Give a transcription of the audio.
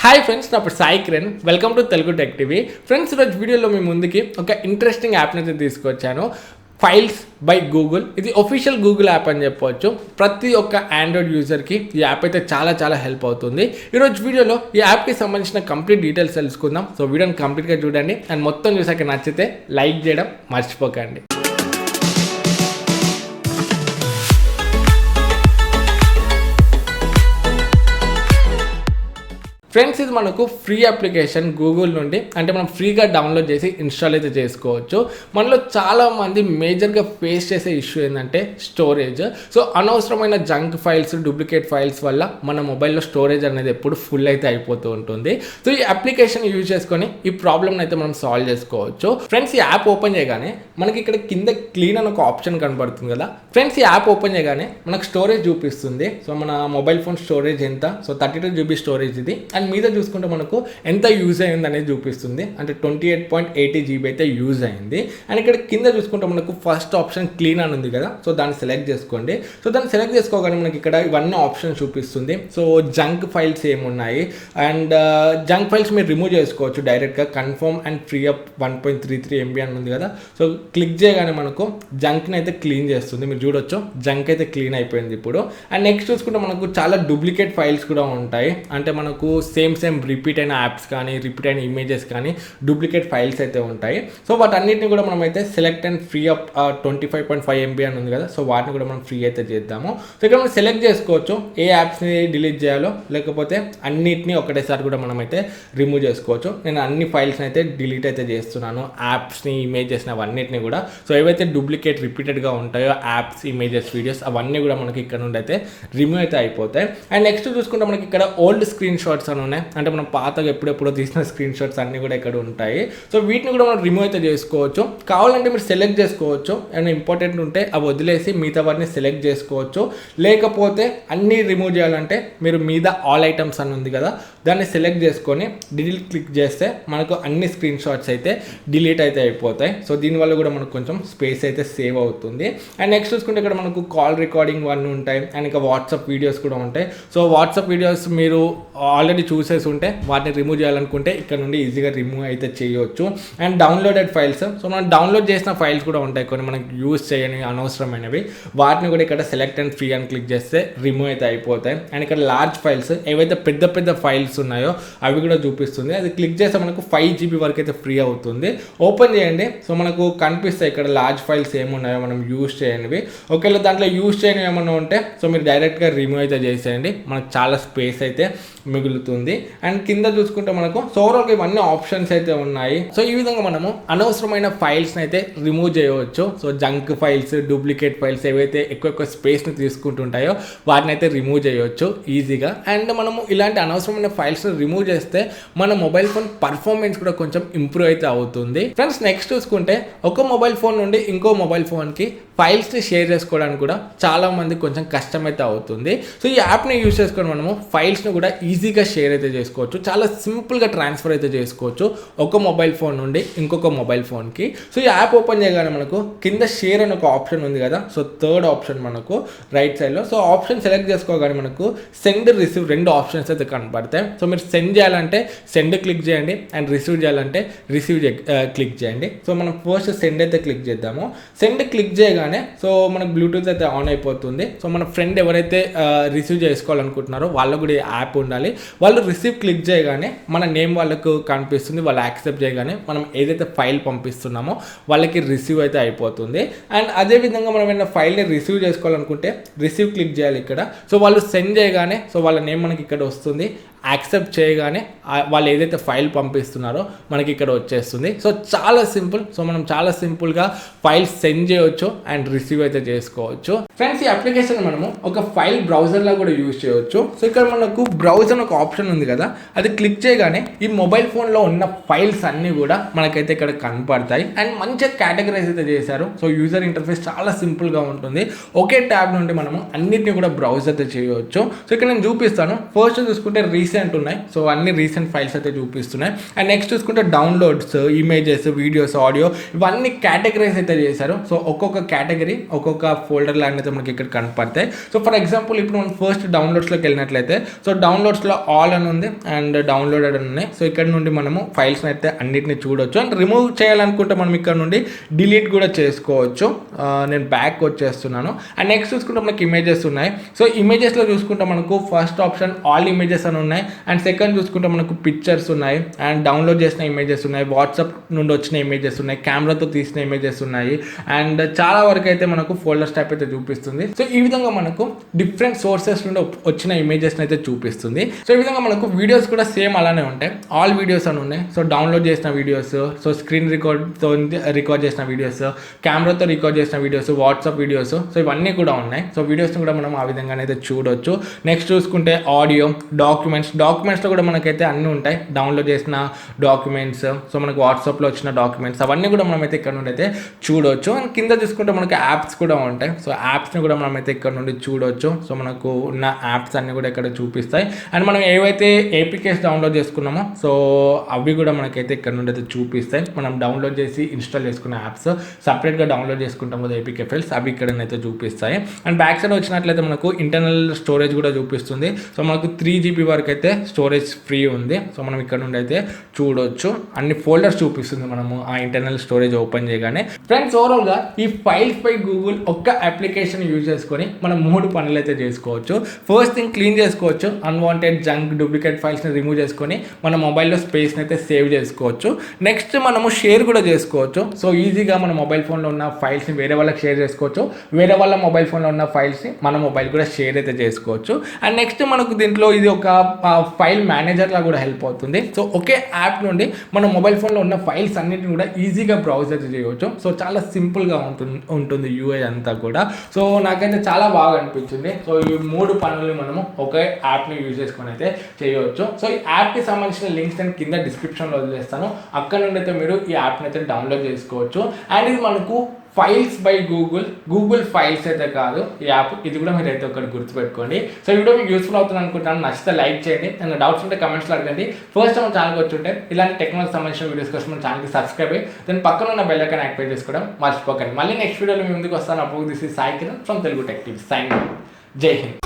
Hi friends, నా పేరు Sai Kiran. Welcome to Telugu tech TV. Friends, ఈరోజు వీడియోలో మీ ముందుకి ఒక ఇంట్రెస్టింగ్ యాప్ని అయితే తీసుకొచ్చాను. Files by Google. ఇది ఒఫీషియల్ గూగుల్ యాప్ అని చెప్పవచ్చు. ప్రతి ఒక్క ఆండ్రాయిడ్ యూజర్కి ఈ యాప్ అయితే చాలా హెల్ప్ అవుతుంది. ఈరోజు వీడియోలో ఈ యాప్కి సంబంధించిన కంప్లీట్ డీటెయిల్స్ తెలుసుకుందాం. సో వీడియోని కంప్లీట్గా చూడండి అండ్ మొత్తం చూసాక నచ్చితే లైక్ చేయడం మర్చిపోకండి. ఫ్రెండ్స్, ఇది మనకు ఫ్రీ అప్లికేషన్ గూగుల్ నుండి, అంటే మనం ఫ్రీగా డౌన్లోడ్ చేసి ఇన్స్టాల్ అయితే చేసుకోవచ్చు. మనలో చాలామంది మేజర్గా ఫేస్ చేసే ఇష్యూ ఏంటంటే స్టోరేజ్. సో అనవసరమైన జంక్ ఫైల్స్, డూప్లికేట్ ఫైల్స్ వల్ల మన మొబైల్లో స్టోరేజ్ అనేది ఎప్పుడు ఫుల్ అయితే అయిపోతూ ఉంటుంది. సో ఈ అప్లికేషన్ యూజ్ చేసుకొని ఈ ప్రాబ్లమ్ని అయితే మనం సాల్వ్ చేసుకోవచ్చు. ఫ్రెండ్స్, ఈ యాప్ ఓపెన్ చేయగానే మనకి ఇక్కడ కింద క్లీన్ అని ఒక ఆప్షన్ కనబడుతుంది కదా. ఫ్రెండ్స్, ఈ యాప్ ఓపెన్ చేయగానే మనకు స్టోరేజ్ చూపిస్తుంది. సో మన మొబైల్ ఫోన్ స్టోరేజ్ ఎంత, సో 32 GB స్టోరేజ్ ఇది. అండ్ మీద చూసుకుంటే మనకు ఎంత యూజ్ అయింది అనేది చూపిస్తుంది. అంటే 28.80 GB అయితే యూజ్ అయింది. అండ్ ఇక్కడ కింద చూసుకుంటే మనకు ఫస్ట్ ఆప్షన్ క్లీన్ అని ఉంది కదా. సో దాన్ని సెలెక్ట్ చేసుకోండి. సో దాన్ని సెలెక్ట్ చేసుకోగానే మనకి ఇక్కడ ఇవన్నీ ఆప్షన్స్ చూపిస్తుంది. సో జంక్ ఫైల్స్ ఏమున్నాయి అండ్ జంక్ ఫైల్స్ మీరు రిమూవ్ చేసుకోవచ్చు డైరెక్ట్గా. Confirm and free up 1.33 MB అని ఉంది కదా. సో క్లిక్ చేయగానే మనకు జంక్ని అయితే క్లీన్ చేస్తుంది. మీరు చూడొచ్చు, జంక్ అయితే క్లీన్ అయిపోయింది ఇప్పుడు. అండ్ నెక్స్ట్ చూసుకుంటే మనకు చాలా డూప్లికేట్ ఫైల్స్ కూడా ఉంటాయి. అంటే మనకు సేమ్ రిపీట్ అయిన యాప్స్ కానీ, రిపీట్ అయిన ఇమేజెస్ కానీ, డూప్లికేట్ ఫైల్స్ అయితే ఉంటాయి. సో వాటన్నిటిని కూడా మనం అయితే select and free up 25.5 MB అని ఉంది కదా. సో వాటిని కూడా మనం ఫ్రీ అయితే చేద్దాము. సో ఇక్కడ మనం సెలెక్ట్ చేసుకోవచ్చు ఏ యాప్స్ని డిలీట్ చేయాలో, లేకపోతే అన్నిటినీ ఒకటేసారి కూడా మనం అయితే రిమూవ్ చేసుకోవచ్చు. నేను అన్ని ఫైల్స్ని అయితే డిలీట్ అయితే చేస్తున్నాను, యాప్స్ని, ఇమేజెస్ని, అవన్నిటిని కూడా. సో ఏవైతే డూప్లికేట్ రిపీటెడ్గా ఉంటాయో యాప్స్, ఇమేజెస్, వీడియోస్, అవన్నీ కూడా మనకి ఇక్కడ నుండి అయితే రిమూవ్ అయితే అయిపోతాయి. అండ్ నెక్స్ట్ చూసుకుంటే మనకి ఇక్కడ ఓల్డ్ స్క్రీన్ షాట్స్ అని ఉన్నాయి. అంటే మనం పాతగా ఎప్పుడెప్పుడో తీసిన స్క్రీన్ షాట్స్ అన్నీ కూడా ఇక్కడ ఉంటాయి. సో వీటిని కూడా మనం రిమూవ్ అయితే చేసుకోవచ్చు. కావాలంటే మీరు సెలెక్ట్ చేసుకోవచ్చు. అండ్ ఇంపార్టెంట్ ఉంటే అవి వదిలేసి మిగతా వాటిని సెలెక్ట్ చేసుకోవచ్చు. లేకపోతే అన్నీ రిమూవ్ చేయాలంటే మీరు మీద ఆల్ ఐటమ్స్ అని ఉంది కదా, దాన్ని సెలెక్ట్ చేసుకొని డిలీట్ క్లిక్ చేస్తే మనకు అన్ని స్క్రీన్ షాట్స్ అయితే డిలీట్ అయితే అయిపోతాయి. సో దీనివల్ల కూడా మనకు కొంచెం స్పేస్ అయితే సేవ్ అవుతుంది. అండ్ నెక్స్ట్ చూసుకుంటే ఇక్కడ మనకు కాల్ రికార్డింగ్ అన్నీ ఉంటాయి. అండ్ ఇంకా వాట్సాప్ వీడియోస్ కూడా ఉంటాయి. సో వాట్సాప్ వీడియోస్ మీరు ఆల్రెడీ చూసేసి ఉంటే వాటిని రిమూవ్ చేయాలనుకుంటే ఇక్కడ నుండి ఈజీగా రిమూవ్ అయితే చేయవచ్చు. అండ్ డౌన్లోడెడ్ ఫైల్స్, సో మనం డౌన్లోడ్ చేసిన ఫైల్స్ కూడా ఉంటాయి కొన్ని మనకి యూజ్ చేయని అనవసరమైనవి. వాటిని కూడా ఇక్కడ సెలెక్ట్ అండ్ ఫ్రీ అని క్లిక్ చేస్తే రిమూవ్ అయితే అయిపోతాయి. అండ్ ఇక్కడ లార్జ్ ఫైల్స్, ఏవైతే పెద్ద ఫైల్స్ ఉన్నాయో అవి కూడా చూపిస్తుంది. అది క్లిక్ చేస్తే మనకు 5 GB వరకు అయితే ఫ్రీ అవుతుంది. ఓపెన్ చేయండి. సో మనకు కనిపిస్తాయి ఇక్కడ లార్జ్ ఫైల్స్ ఏమున్నాయో మనం యూజ్ చేయనివి. ఒకవేళ దాంట్లో యూజ్ చేయని ఏమన్నా ఉంటే సో మీరు డైరెక్ట్గా రిమూవ్ అయితే చేసేయండి. మనకు చాలా స్పేస్ అయితే మిగులుతుంది. అండ్ కింద చూసుకుంటే మనకు సో ఓవరాల్గా ఇవన్నీ ఆప్షన్స్ అయితే ఉన్నాయి. సో ఈ విధంగా మనము అనవసరమైన ఫైల్స్ని అయితే రిమూవ్ చేయవచ్చు. So junk files, duplicate files ఏవైతే ఎక్కువ స్పేస్ని తీసుకుంటుంటాయో వాటిని అయితే రిమూవ్ చేయవచ్చు ఈజీగా. అండ్ మనము ఇలాంటి అనవసరమైన ఫైల్స్ని రిమూవ్ చేస్తే మన మొబైల్ ఫోన్ పర్ఫార్మెన్స్ కూడా కొంచెం ఇంప్రూవ్ అయితే అవుతుంది. ఫ్రెండ్స్, నెక్స్ట్ చూసుకుంటే ఒక మొబైల్ ఫోన్ నుండి ఇంకో మొబైల్ ఫోన్కి ఫైల్స్ని షేర్ చేసుకోవడానికి కూడా చాలా మంది కొంచెం కష్టమైతే అవుతుంది. సో ఈ యాప్ని యూజ్ చేసుకొని మనము ఫైల్స్ని కూడా ఈజీగా షేర్ అయితే చేసుకోవచ్చు. చాలా సింపుల్గా ట్రాన్స్ఫర్ అయితే చేసుకోవచ్చు ఒక మొబైల్ ఫోన్ నుండి ఇంకొక మొబైల్ ఫోన్కి. సో ఈ యాప్ ఓపెన్ చేయగానే మనకు కింద షేర్ అని ఒక ఆప్షన్ ఉంది కదా. సో థర్డ్ ఆప్షన్ మనకు రైట్ సైడ్లో. సో ఆప్షన్ సెలెక్ట్ చేసుకోగానే మనకు సెండ్, రిసీవ్ రెండు ఆప్షన్స్ అయితే కనపడతాయి. సో మీరు సెండ్ చేయాలంటే సెండ్ క్లిక్ చేయండి అండ్ రిసీవ్ చేయాలంటే రిసీవ్ క్లిక్ చేయండి. సో మనం ఫస్ట్ సెండ్ అయితే క్లిక్ చేద్దాము. సెండ్ క్లిక్ చేయగానే సో మనకు బ్లూటూత్ అయితే ఆన్ అయిపోతుంది. సో మన ఫ్రెండ్ ఎవరైతే రిసీవ్ చేసుకోవాలనుకుంటున్నారో వాళ్ళకు కూడా యాప్ ఉండాలి. వాళ్ళు రిసీవ్ క్లిక్ చేయగానే మన నేమ్ వాళ్ళకు కనిపిస్తుంది. వాళ్ళు యాక్సెప్ట్ చేయగానే మనం ఏదైతే ఫైల్ పంపిస్తున్నామో వాళ్ళకి రిసీవ్ అయితే అయిపోతుంది. అండ్ అదేవిధంగా మనం ఏమైనా ఫైల్ని రిసీవ్ చేసుకోవాలనుకుంటే రిసీవ్ క్లిక్ చేయాలి ఇక్కడ. సో వాళ్ళు సెండ్ చేయగానే సో వాళ్ళ నేమ్ మనకి ఇక్కడ వస్తుంది. యాక్సెప్ట్ చేయగానే వాళ్ళు ఏదైతే ఫైల్ పంపిస్తున్నారో మనకి ఇక్కడ వచ్చేస్తుంది. సో చాలా సింపుల్. సో మనం చాలా సింపుల్గా ఫైల్ సెండ్ చేయవచ్చు అండ్ రిసీవ్ అయితే చేసుకోవచ్చు. ఫ్రెండ్స్, ఈ అప్లికేషన్ మనము ఒక ఫైల్ బ్రౌజర్లో కూడా యూజ్ చేయవచ్చు. సో ఇక్కడ మనకు బ్రౌజర్ ఒక ఆప్షన్ ఉంది కదా, అది క్లిక్ చేయగానే ఈ మొబైల్ ఫోన్లో ఉన్న ఫైల్స్ అన్నీ కూడా మనకైతే ఇక్కడ కనపడతాయి. అండ్ మంచిగా కేటగరైజ్ అయితే చేశారు. సో యూజర్ ఇంటర్ఫేస్ చాలా సింపుల్గా ఉంటుంది. ఒకే ట్యాబ్ నుండి మనము అన్నిటిని కూడా బ్రౌజ్ అయితే చేయవచ్చు. సో ఇక్కడ నేను చూపిస్తాను. ఫస్ట్ చూసుకుంటే రీసెంట్ రీసెంట్ ఉన్నాయి. సో అన్ని రీసెంట్ ఫైల్స్ అయితే చూపిస్తున్నాయి. అండ్ నెక్స్ట్ చూసుకుంటే డౌన్లోడ్స్, ఇమేజెస్, వీడియోస్, ఆడియో ఇవన్నీ కేటగిరీస్ అయితే చేశారు. సో ఒక్కొక్క కేటగిరీ ఒక్కొక్క ఫోల్డర్ లాంటి అయితే మనకి ఇక్కడ కనపడతాయి. సో ఫర్ ఎగ్జాంపుల్ ఇప్పుడు మనం ఫస్ట్ డౌన్లోడ్స్లోకి వెళ్ళినట్లయితే సో డౌన్లోడ్స్లో ఆల్ అని ఉంది అండ్ డౌన్లోడెడ్ అని ఉన్నాయి. సో ఇక్కడ నుండి మనము ఫైల్స్ని అయితే అన్నిటిని చూడొచ్చు. అండ్ రిమూవ్ చేయాలనుకుంటే మనం ఇక్కడ నుండి డిలీట్ కూడా చేసుకోవచ్చు. నేను బ్యాక్ వచ్చేస్తున్నాను. అండ్ నెక్స్ట్ చూసుకుంటే మనకి ఇమేజెస్ ఉన్నాయి. సో ఇమేజెస్లో చూసుకుంటే మనకు ఫస్ట్ ఆప్షన్ ఆల్ ఇమేజెస్ అని ఉన్నాయి. అండ్ సెకండ్ చూసుకుంటే మనకు పిక్చర్స్ ఉన్నాయి. అండ్ డౌన్లోడ్ చేసిన ఇమేజెస్ ఉన్నాయి. వాట్సాప్ నుండి వచ్చిన ఇమేజెస్ ఉన్నాయి. కెమెరాతో తీసిన ఇమేజెస్ ఉన్నాయి. అండ్ చాలా వరకు అయితే మనకు ఫోల్డర్స్ టైప్ అయితే చూపిస్తుంది. సో ఈ విధంగా మనకు డిఫరెంట్ సోర్సెస్ నుండి వచ్చిన ఇమేజెస్ని అయితే చూపిస్తుంది. సో ఈ విధంగా మనకు వీడియోస్ కూడా సేమ్ అలానే ఉంటాయి. ఆల్ వీడియోస్ అని ఉన్నాయి. సో డౌన్లోడ్ చేసిన వీడియోస్, సో స్క్రీన్ రికార్డ్తో రికార్డ్ చేసిన వీడియోస్, కెమెరాతో రికార్డ్ చేసిన వీడియోస్, వాట్సాప్ వీడియోస్, సో ఇవన్నీ కూడా ఉన్నాయి. సో వీడియోస్ని కూడా మనం ఆ విధంగానే అయితే చూడొచ్చు. నెక్స్ట్ చూసుకుంటే ఆడియో, డాక్యుమెంట్స్లో కూడా మనకైతే అన్నీ ఉంటాయి. డౌన్లోడ్ చేసిన డాక్యుమెంట్స్, సో మనకు వాట్సాప్లో వచ్చిన డాక్యుమెంట్స్ అవన్నీ కూడా మనమైతే ఇక్కడ నుండి అయితే చూడొచ్చు. అండ్ కింద చూసుకుంటే మనకి యాప్స్ కూడా ఉంటాయి. సో యాప్స్ని కూడా మనమైతే ఇక్కడ నుండి చూడొచ్చు. సో మనకు ఉన్న యాప్స్ అన్నీ కూడా ఇక్కడ చూపిస్తాయి. అండ్ మనం ఏవైతే ఏపీకేస్ డౌన్లోడ్ చేసుకున్నామో సో అవి కూడా మనకైతే ఇక్కడ నుండి అయితే చూపిస్తాయి. మనం డౌన్లోడ్ చేసి ఇన్స్టాల్ చేసుకున్న యాప్స్ సపరేట్గా డౌన్లోడ్ చేసుకుంటాం కదా ఏపీకే ఫైల్స్, అవి ఇక్కడనైతే చూపిస్తాయి. అండ్ బ్యాక్ సైడ్ వచ్చినట్లయితే మనకు ఇంటర్నల్ స్టోరేజ్ కూడా చూపిస్తుంది. సో మనకు 3 GB వరకు అయితే స్టోరేజ్ ఫ్రీ ఉంది. సో మనం ఇక్కడ నుండి అయితే చూడొచ్చు. అన్ని ఫోల్డర్స్ చూపిస్తుంది మనము ఆ ఇంటర్నల్ స్టోరేజ్ ఓపెన్ చేయగానే. ఫ్రెండ్స్ ఓవరాల్గా ఈ ఫైల్స్ పై గూగుల్ ఒక్క అప్లికేషన్ యూజ్ చేసుకొని మనం 3 పనులు అయితే చేసుకోవచ్చు. ఫస్ట్ థింగ్ క్లీన్ చేసుకోవచ్చు. అన్వాంటెడ్ జంక్ డూప్లికేట్ ఫైల్స్ని రిమూవ్ చేసుకొని మన మొబైల్లో స్పేస్ని అయితే సేవ్ చేసుకోవచ్చు. నెక్స్ట్ మనము షేర్ కూడా చేసుకోవచ్చు. సో ఈజీగా మన మొబైల్ ఫోన్లో ఉన్న ఫైల్స్ని వేరే వాళ్ళకి షేర్ చేసుకోవచ్చు. వేరే వాళ్ళ మొబైల్ ఫోన్లో ఉన్న ఫైల్స్ని మన మొబైల్ కూడా షేర్ అయితే చేసుకోవచ్చు. అండ్ నెక్స్ట్ మనకు దీంట్లో ఇది ఒక ఫైల్ మేనేజర్లా కూడా హెల్ప్ అవుతుంది. సో ఒకే యాప్ నుండి మన మొబైల్ ఫోన్లో ఉన్న ఫైల్స్ అన్నిటిని కూడా ఈజీగా బ్రౌజ్ అయితే చేయవచ్చు. సో చాలా సింపుల్గా ఉంటుంది యూఐ అంతా కూడా. సో నాకైతే చాలా బాగా అనిపించింది. సో ఈ 3 పనులు మనము ఒకే యాప్ని యూజ్ చేసుకొని అయితే చేయవచ్చు. సో ఈ యాప్కి సంబంధించిన లింక్స్ నేను కింద డిస్క్రిప్షన్లో వదిలేస్తాను. అక్కడ నుండి అయితే మీరు ఈ యాప్ని అయితే డౌన్లోడ్ చేసుకోవచ్చు. అండ్ ఇది మనకు ఫైల్స్ బై గూగుల్ ఫైల్స్ అయితే కాదు ఈ యాప్, ఇది కూడా మీరు అయితే ఒకటి గుర్తుపెట్టుకోండి. సో ఈ వీడియో మీకు యూస్ఫుల్ అవుతుంది అనుకుంటున్నాను. నచ్చితే లైక్ చేయండి. నేను డౌట్స్ ఉంటే కమెంట్స్లో అడగండి. ఫస్ట్ మన ఛానల్కి వచ్చుంటే ఇలాంటి టెక్నాలజీ సంబంధించిన వీడియోస్ కోసం మన ఛానల్కి సబ్స్క్రైబ్ అయ్యి దాని పక్కన ఉన్న బెల్ ఐకాన్ యాక్టివేట్ చేసుకోవడం మర్చిపోకండి. మళ్ళీ నెక్స్ట్ వీడియోలో మీ ముందుకు వస్తాను. అప్పుడు this is Sai Kiran from Telugu tech TV. Sign. Jai Hind.